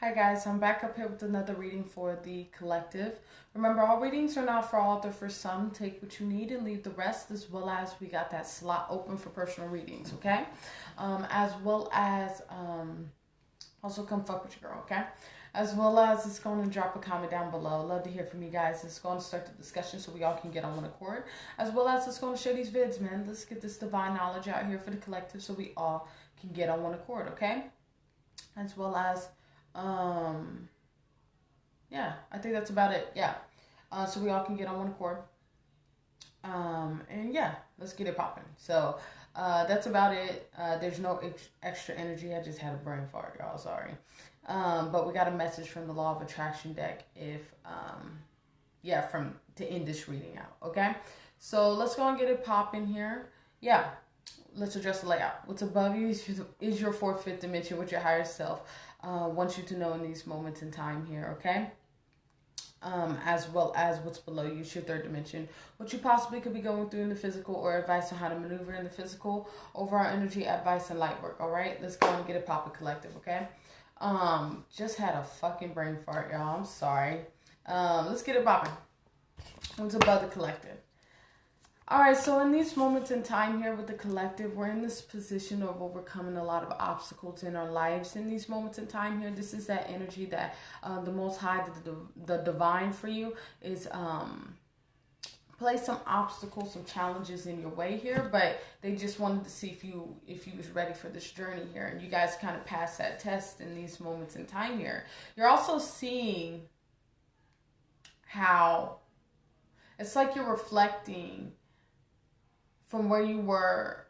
Hi guys, I'm back up here with another reading for the collective. Remember, all readings are not for all, they're for some. Take what you need and leave the rest, as well as we got that slot open for personal readings, okay? As well as, also come fuck with your girl, okay? As well as it's going to drop a comment down below. Love to hear from you guys. It's going to start the discussion so we all can get on one accord. As well as it's going to share these vids, man. Let's get this divine knowledge out here for the collective so we all can get on one accord, okay? As well as yeah, I think that's about it. Yeah. So we all can get on one accord. And yeah, let's get it popping. So that's about it. There's no extra energy. I just had a brain fart, y'all. Sorry. But we got a message from the Law of Attraction deck if to end this reading out. Okay. So let's go and get it popping here. Yeah. Let's address the layout. What's above you is your fourth, fifth dimension, what your higher self wants you to know in these moments in time here, okay? As well as what's below you is your third dimension, what you possibly could be going through in the physical, or advice on how to maneuver in the physical, overall energy, advice, and light work, all right? Let's go and get it popping collective, okay? Just had a fucking brain fart, y'all. I'm sorry. Let's get it popping. What's above the collective? All right, so in these moments in time here with the collective, we're in this position of overcoming a lot of obstacles in our lives. In these moments in time here, this is that energy that the Most High, the divine for you, is place some obstacles, some challenges in your way here, but they just wanted to see if you was ready for this journey here, and you guys kind of passed that test in these moments in time here. You're also seeing how it's like you're reflecting from where you were,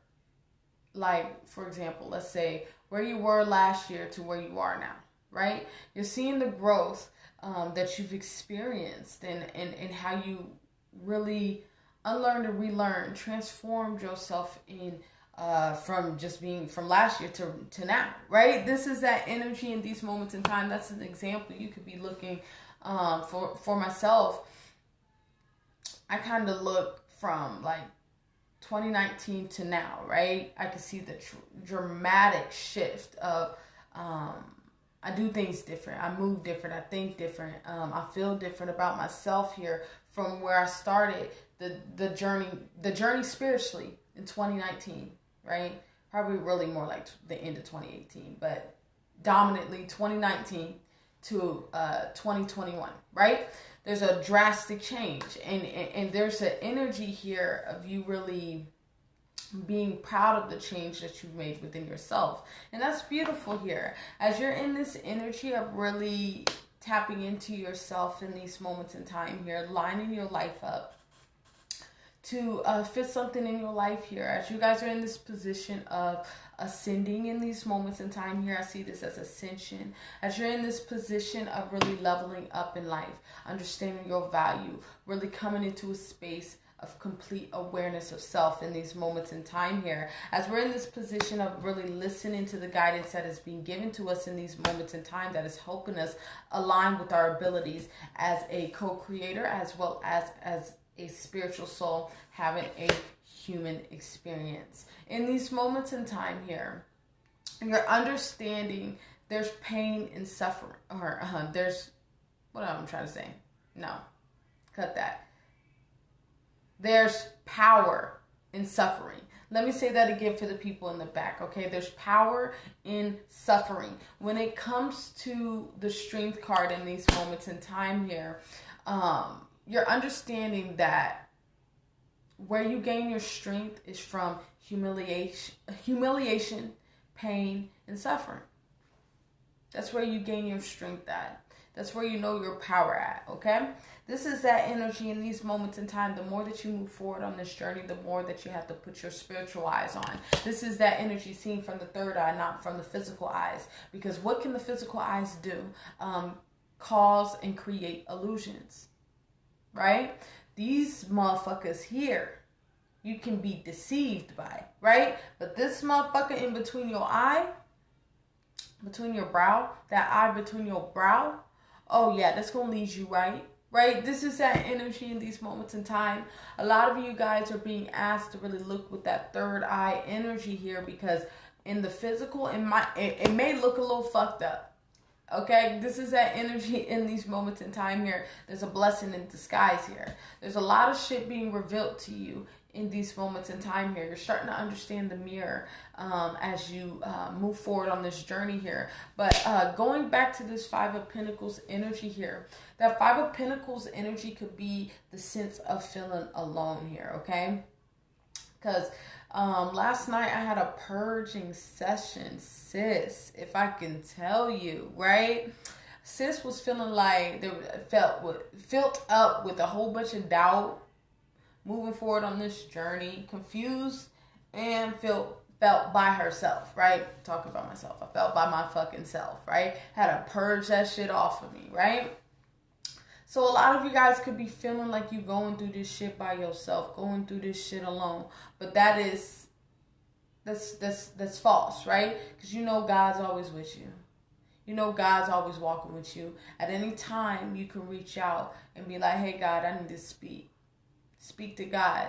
like, for example, let's say where you were last year to where you are now, right? You're seeing the growth that you've experienced and how you really unlearned and relearned, transformed yourself in from just being from last year to now, right? This is that energy in these moments in time. That's an example you could be looking for myself. I kind of look from like 2019 to now, right? I can see the dramatic shift of I do things different, I move different, I think different, I feel different about myself here from where I started the journey spiritually in 2019, right? Probably really more like the end of 2018, but dominantly 2019 to 2021, right? There's a drastic change, and there's an energy here of you really being proud of the change that you've made within yourself, and that's beautiful here. As you're in this energy of really tapping into yourself in these moments in time here, lining your life up to fit something in your life here. As you guys are in this position of ascending in these moments in time here, I see this as ascension. As you're in this position of really leveling up in life, understanding your value, really coming into a space of complete awareness of self in these moments in time here. As we're in this position of really listening to the guidance that is being given to us in these moments in time, that is helping us align with our abilities as a co-creator, as well as a spiritual soul having a human experience. In these moments in time here, you're understanding there's pain and suffering, or there's, what am I trying to say? No, cut that. There's power in suffering. Let me say that again for the people in the back, okay? There's power in suffering. When it comes to the strength card in these moments in time here, you're understanding that where you gain your strength is from humiliation, pain, and suffering. That's where you gain your strength at. That's where you know your power at, okay? This is that energy in these moments in time. The more that you move forward on this journey, the more that you have to put your spiritual eyes on. This is that energy seen from the third eye, not from the physical eyes. Because what can the physical eyes do? Cause and create illusions. Right? These motherfuckers here, you can be deceived by, right? But this motherfucker in between your eye, between your brow, that eye between your brow, oh yeah, that's gonna lead you right. Right? This is that energy in these moments in time. A lot of you guys are being asked to really look with that third eye energy here, because in the physical, it may look a little fucked up. Okay, this is that energy in these moments in time here. There's a blessing in disguise here. There's a lot of shit being revealed to you in these moments in time here. You're starting to understand the mirror as you move forward on this journey here. But going back to this Five of Pentacles energy here, that Five of Pentacles energy could be the sense of feeling alone here, okay? Because last night I had a purging session, sis, if I can tell you, right? Sis was feeling like they filled up with a whole bunch of doubt, moving forward on this journey, confused, and felt by herself, right? Talk about myself. I felt by my fucking self, right? Had to purge that shit off of me, right? So a lot of you guys could be feeling like you going through this shit by yourself, going through this shit alone. But that's false, right? Because you know God's always with you. You know God's always walking with you. At any time, you can reach out and be like, hey, God, I need to speak. Speak to God.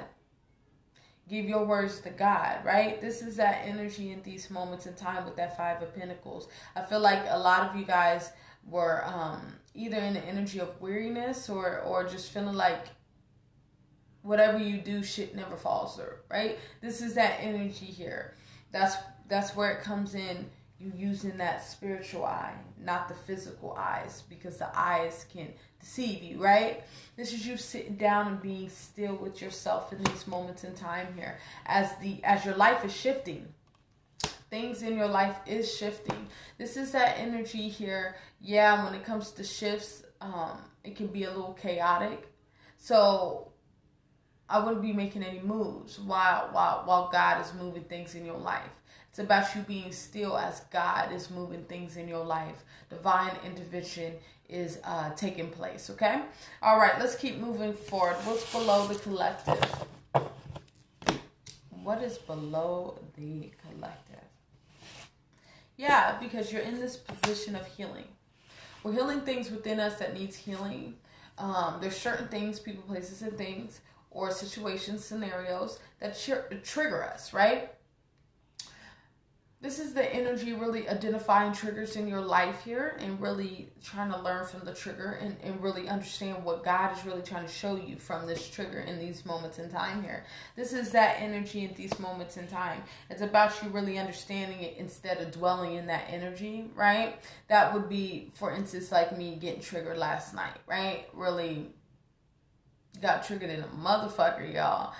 Give your words to God, right? This is that energy in these moments in time with that Five of Pentacles. I feel like a lot of you guys were either in the energy of weariness or just feeling like whatever you do, shit never falls through, right? This is that energy here. That's where it comes in. You using that spiritual eye, not the physical eyes, because the eyes can deceive you, right? This is you sitting down and being still with yourself in these moments in time here. As your life is shifting, things in your life is shifting. This is that energy here. Yeah, when it comes to shifts, it can be a little chaotic. So I wouldn't be making any moves while God is moving things in your life. It's about you being still as God is moving things in your life. Divine intervention is taking place, okay? All right, let's keep moving forward. What's below the collective? What is below the collective? Yeah, because you're in this position of healing. We're healing things within us that needs healing. There's certain things, people, places, and things, or situations, scenarios that trigger us, right? This is the energy really identifying triggers in your life here and really trying to learn from the trigger and really understand what God is really trying to show you from this trigger in these moments in time here. This is that energy in these moments in time. It's about you really understanding it instead of dwelling in that energy, right? That would be, for instance, like me getting triggered last night, right? Really got triggered in a motherfucker, y'all.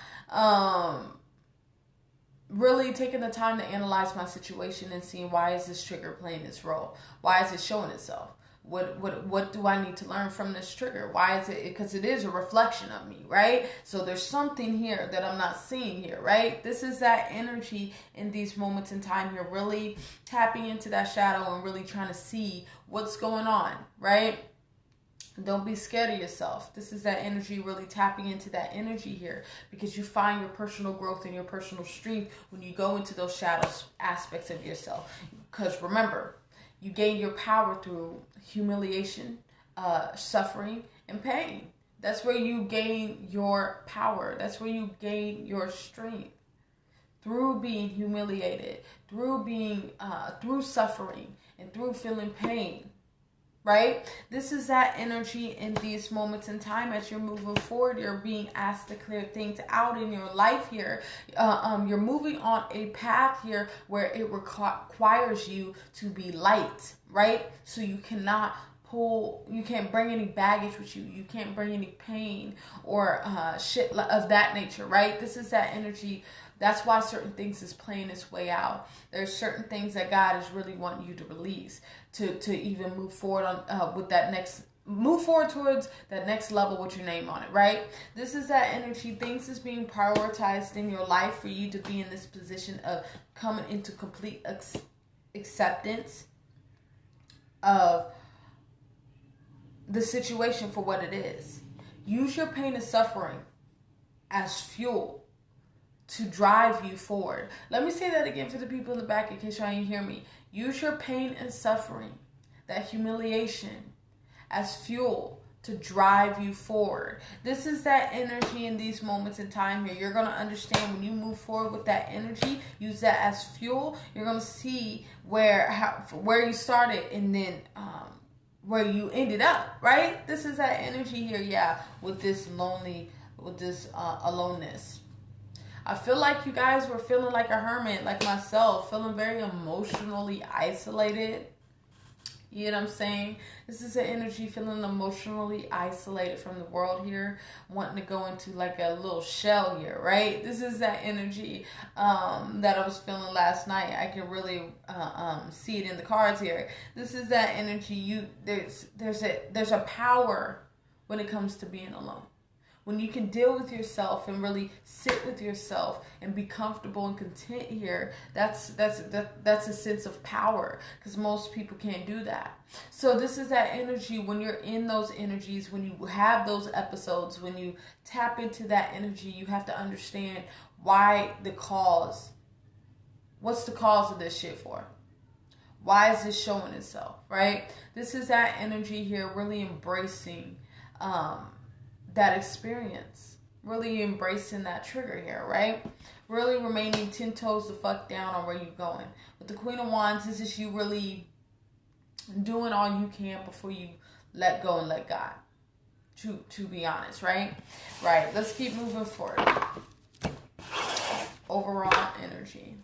Really taking the time to analyze my situation and seeing why is this trigger playing its role? Why is it showing itself? What do I need to learn from this trigger? Why is it? Because it is a reflection of me, right? So there's something here that I'm not seeing here, right? This is that energy in these moments in time here, really tapping into that shadow and really trying to see what's going on, right? Don't be scared of yourself. This is that energy, really tapping into that energy here, because you find your personal growth and your personal strength when you go into those shadows aspects of yourself. Because remember, you gain your power through humiliation, suffering, and pain. That's where you gain your power. That's where you gain your strength. Through being humiliated, through suffering, and through feeling pain. Right? This is that energy in these moments in time as you're moving forward. You're being asked to clear things out in your life here. You're moving on a path here where it requires you to be light, right? So you can't bring any baggage with you. You can't bring any pain or shit of that nature, right? This is that energy. That's why certain things is playing its way out. There's certain things that God is really wanting you to release to even move forward on move forward towards that next level with your name on it, right? This is that energy. Things is being prioritized in your life for you to be in this position of coming into complete acceptance of the situation for what it is. Use your pain and suffering as fuel to drive you forward. Let me say that again for the people in the back in case y'all didn't hear me. Use your pain and suffering, that humiliation, as fuel to drive you forward. This is that energy in these moments in time here. You're going to understand when you move forward with that energy, use that as fuel. You're going to see where you started and then where you ended up, right? This is that energy here, yeah, with this aloneness. I feel like you guys were feeling like a hermit, like myself, feeling very emotionally isolated. You know what I'm saying? This is an energy feeling emotionally isolated from the world here, wanting to go into like a little shell here, right? This is that energy that I was feeling last night. I can really see it in the cards here. This is that energy. There's a power when it comes to being alone. When you can deal with yourself and really sit with yourself and be comfortable and content here, that's a sense of power, because most people can't do that. So this is that energy. When you're in those energies, when you have those episodes, when you tap into that energy, you have to understand what's the cause of this shit for? Why is this showing itself, right? This is that energy here, really embracing that experience, really embracing that trigger here, right? Really remaining 10 toes the fuck down on where you're going. With the Queen of Wands, this is you really doing all you can before you let go and let God. To be honest, right? Right. Let's keep moving forward. Overall energy.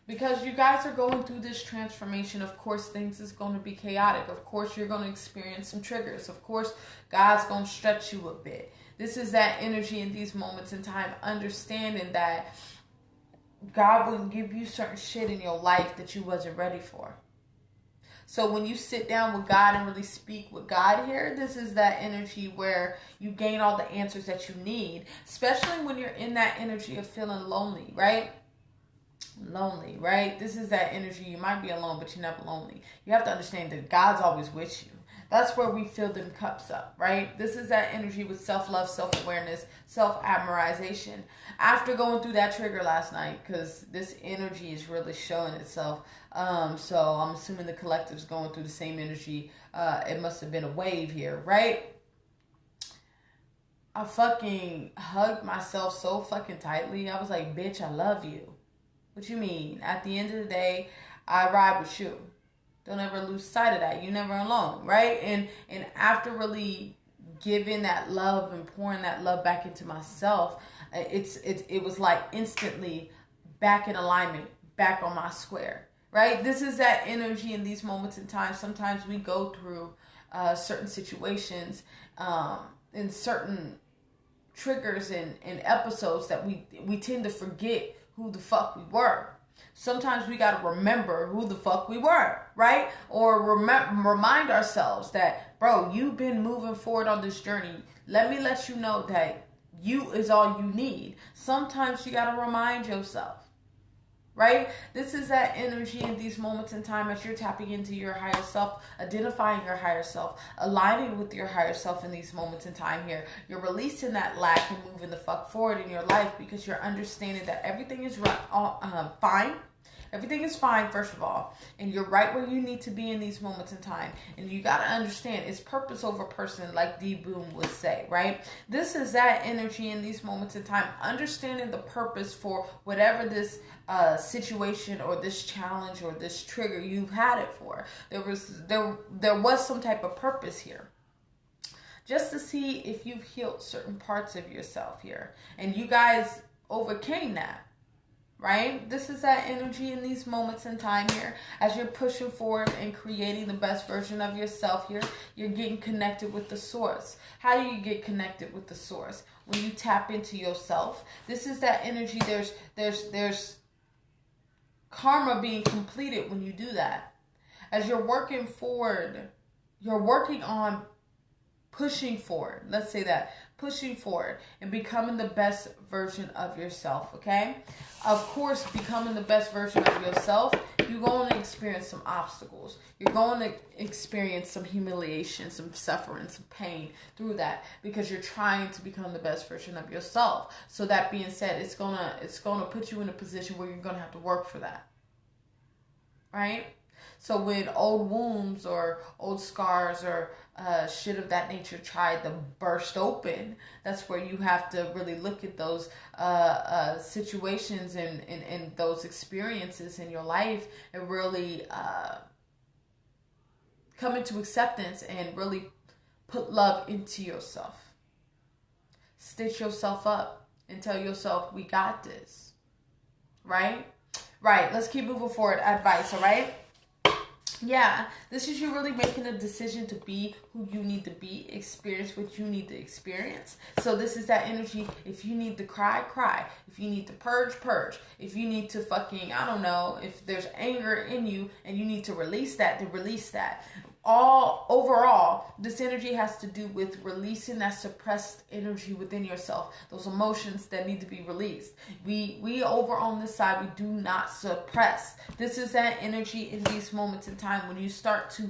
Because you guys are going through this transformation, of course, things is going to be chaotic. Of course, you're going to experience some triggers. Of course, God's going to stretch you a bit. This is that energy in these moments in time, understanding that God will give you certain shit in your life that you wasn't ready for. So when you sit down with God and really speak with God here, this is that energy where you gain all the answers that you need, especially when you're in that energy of feeling lonely, right? Lonely, right? This is that energy. You might be alone, but you're never lonely. You have to understand that God's always with you. That's where we fill them cups up, right? This is that energy with self-love, self-awareness, self-admiration. After going through that trigger last night, because this energy is really showing itself. So I'm assuming the collective's going through the same energy. It must have been a wave here, right? I fucking hugged myself so fucking tightly. I was like, bitch, I love you. What you mean? At the end of the day, I ride with you. Don't ever lose sight of that. You're never alone, right? And after really giving that love and pouring that love back into myself, it was like instantly back in alignment, back on my square, right? This is that energy in these moments in time. Sometimes we go through certain situations and certain triggers and episodes that we tend to forget who the fuck we were. Sometimes we got to remember who the fuck we were, right? Or remind ourselves that, bro, you've been moving forward on this journey. Let me let you know that you is all you need. Sometimes you got to remind yourself, right? This is that energy in these moments in time as you're tapping into your higher self, identifying your higher self, aligning with your higher self in these moments in time here. You're releasing that lack and moving the fuck forward in your life because you're understanding that everything is fine. Everything is fine, first of all, and you're right where you need to be in these moments in time. And you got to understand, it's purpose over person, like D. Boom would say, right? This is that energy in these moments in time, understanding the purpose for whatever this situation or this challenge or this trigger you've had it for. There was some type of purpose here. Just to see if you've healed certain parts of yourself here. And you guys overcame that. Right? This is that energy in these moments in time here. As you're pushing forward and creating the best version of yourself here, you're getting connected with the source. How do you get connected with the source? When you tap into yourself. This is that energy. There's karma being completed when you do that. As you're working forward, you're working on pushing forward. Let's say that. Pushing forward and becoming the best version of yourself, okay? Of course, becoming the best version of yourself, you're going to experience some obstacles. You're going to experience some humiliation, some suffering, some pain through that because you're trying to become the best version of yourself. So that being said, it's gonna put you in a position where you're going to have to work for that, right? So when old wounds or old scars or shit of that nature try to burst open, that's where you have to really look at those situations and those experiences in your life and really come into acceptance and really put love into yourself. Stitch yourself up and tell yourself, we got this. Right? Right. Let's keep moving forward. Advice, all right? Yeah, this is you really making a decision to be who you need to be, experience what you need to experience. So this is that energy. If you need to cry, cry. If you need to purge, purge. If you need to fucking, I don't know, if there's anger in you and you need to release that, then release that. Overall, this energy has to do with releasing that suppressed energy within yourself, those emotions that need to be released. We over on this side, we do not suppress. This is that energy in these moments in time when you start to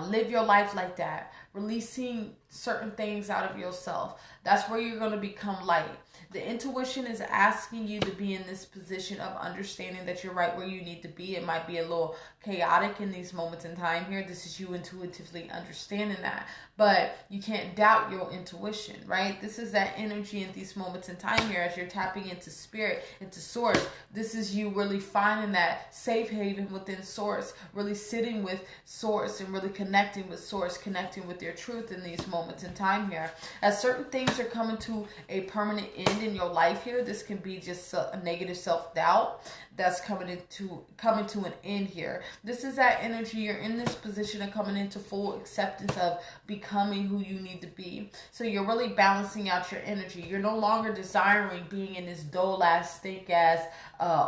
live your life like that, releasing certain things out of yourself. That's where you're going to become light. The intuition is asking you to be in this position of understanding that you're right where you need to be. It might be a little chaotic in these moments in time here. This is you intuitively understanding that. But you can't doubt your intuition, right? This is that energy in these moments in time here as you're tapping into spirit, into source. This is you really finding that safe haven within source, really sitting with source and really connecting with source, connecting with your truth in these moments in time here. As certain things are coming to a permanent end in your life here, this can be just a negative self-doubt that's coming to an end here. This is that energy. You're in this position of coming into full acceptance of becoming who you need to be. So you're really balancing out your energy. You're no longer desiring being in this dull ass, stink ass,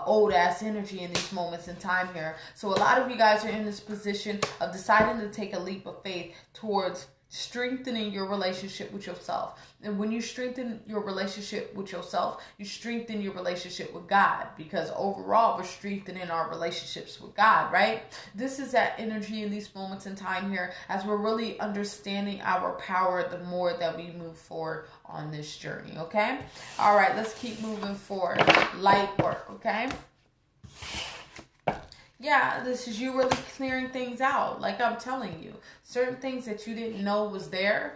old ass energy in these moments in time here. So a lot of you guys are in this position of deciding to take a leap of faith towards strengthening your relationship with yourself. And when you strengthen your relationship with yourself, you strengthen your relationship with God, because overall we're strengthening our relationships with God, right? This is that energy in these moments in time here as we're really understanding our power the more that we move forward on this journey, okay? All right, let's keep moving forward. Light work, okay? Yeah, this is you really clearing things out. Like I'm telling you, certain things that you didn't know was there.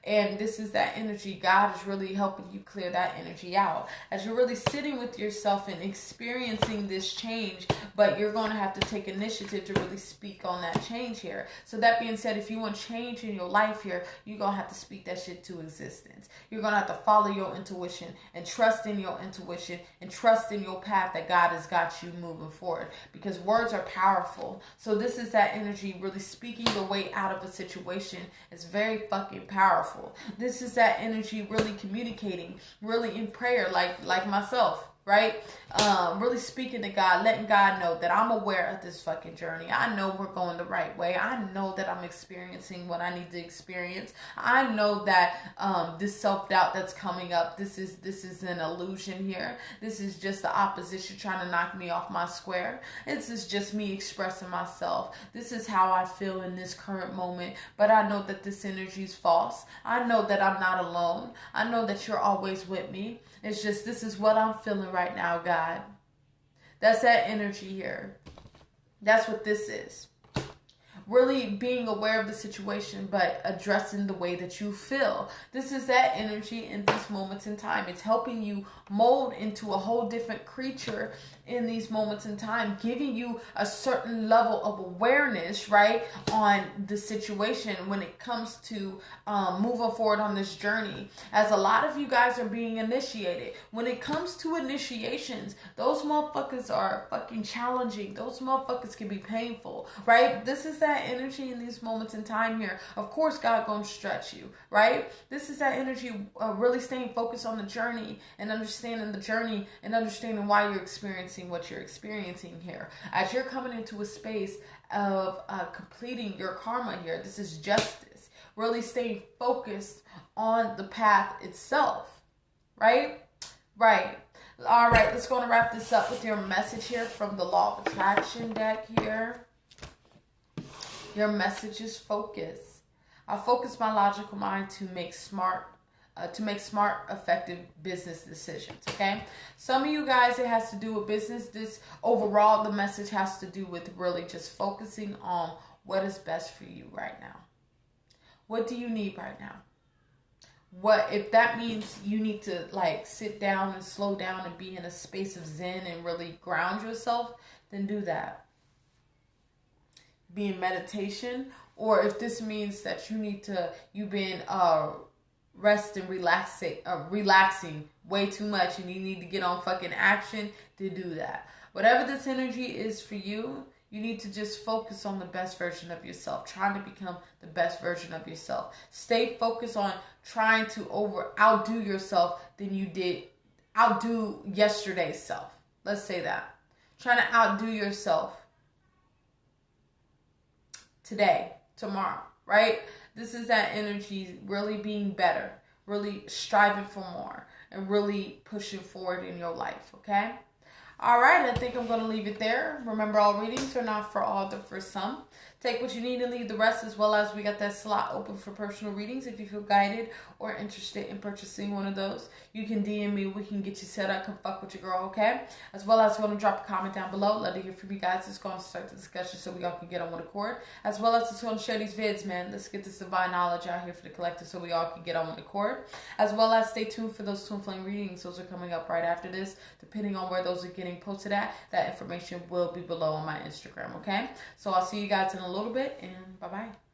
And this is that energy. God is really helping you clear that energy out. As you're really sitting with yourself and experiencing this change, but you're going to have to take initiative to really speak on that change here. So that being said, if you want change in your life here, you're going to have to speak that shit to existence. You're going to have to follow your intuition and trust in your intuition and trust in your path that God has got you moving forward. Because words are powerful. So this is that energy really speaking the way out of a situation. Is very fucking powerful. This is that energy really communicating, really in prayer, like myself. Right? Really speaking to God, letting God know that I'm aware of this fucking journey. I know we're going the right way. I know that I'm experiencing what I need to experience. I know that this self-doubt that's coming up, this is an illusion here. This is just the opposition trying to knock me off my square. This is just me expressing myself. This is how I feel in this current moment. But I know that this energy is false. I know that I'm not alone. I know that you're always with me. It's just, this is what I'm feeling right now, God. That's that energy here. That's what this is. Really being aware of the situation, but addressing the way that you feel. This is that energy in these moments in time. It's helping you mold into a whole different creature in these moments in time, giving you a certain level of awareness, right, on the situation when it comes to moving forward on this journey. As a lot of you guys are being initiated. When it comes to initiations, those motherfuckers are fucking challenging. Those motherfuckers can be painful, right? This is that energy in these moments in time here. Of course, God gonna stretch you, right? This is that energy really staying focused on the journey and understanding the journey and understanding why you're experiencing what you're experiencing here. As you're coming into a space of completing your karma here, this is justice. Really staying focused on the path itself, right? Right. All right, let's go and wrap this up with your message here from the Law of Attraction deck here. Your message is focus. I focus my logical mind to make smart to make smart, effective business decisions, okay? Some of you guys, it has to do with business. This overall, the message has to do with really just focusing on what is best for you right now. What do you need right now? What if that means you need to like sit down and slow down and be in a space of zen and really ground yourself, then do that. Be in meditation. Or if this means that you've been resting, relaxing way too much and you need to get on fucking action, to do that. Whatever this energy is for you, you need to just focus on the best version of yourself, trying to become the best version of yourself. Stay focused on trying to outdo yourself than you did, outdo yesterday's self. Let's say that. Trying to outdo yourself today, tomorrow, right? This is that energy, really being better, really striving for more, and really pushing forward in your life, okay? All right, I think I'm going to leave it there. Remember, all readings are not for all, they're for some. Take what you need and leave the rest, as well as we got that slot open for personal readings. If you feel guided or interested in purchasing one of those, you can DM me. We can get you set up. Come fuck with your girl, okay? As well as going to drop a comment down below. Love to hear from you guys. It's going to start the discussion so we all can get on one accord. As well as just going to share these vids, man. Let's get this divine knowledge out here for the collective so we all can get on one accord. As well as stay tuned for those twin flame readings. Those are coming up right after this. Depending on where those are getting posted at, that information will be below on my Instagram, okay? So I'll see you guys in a little bit, and bye-bye.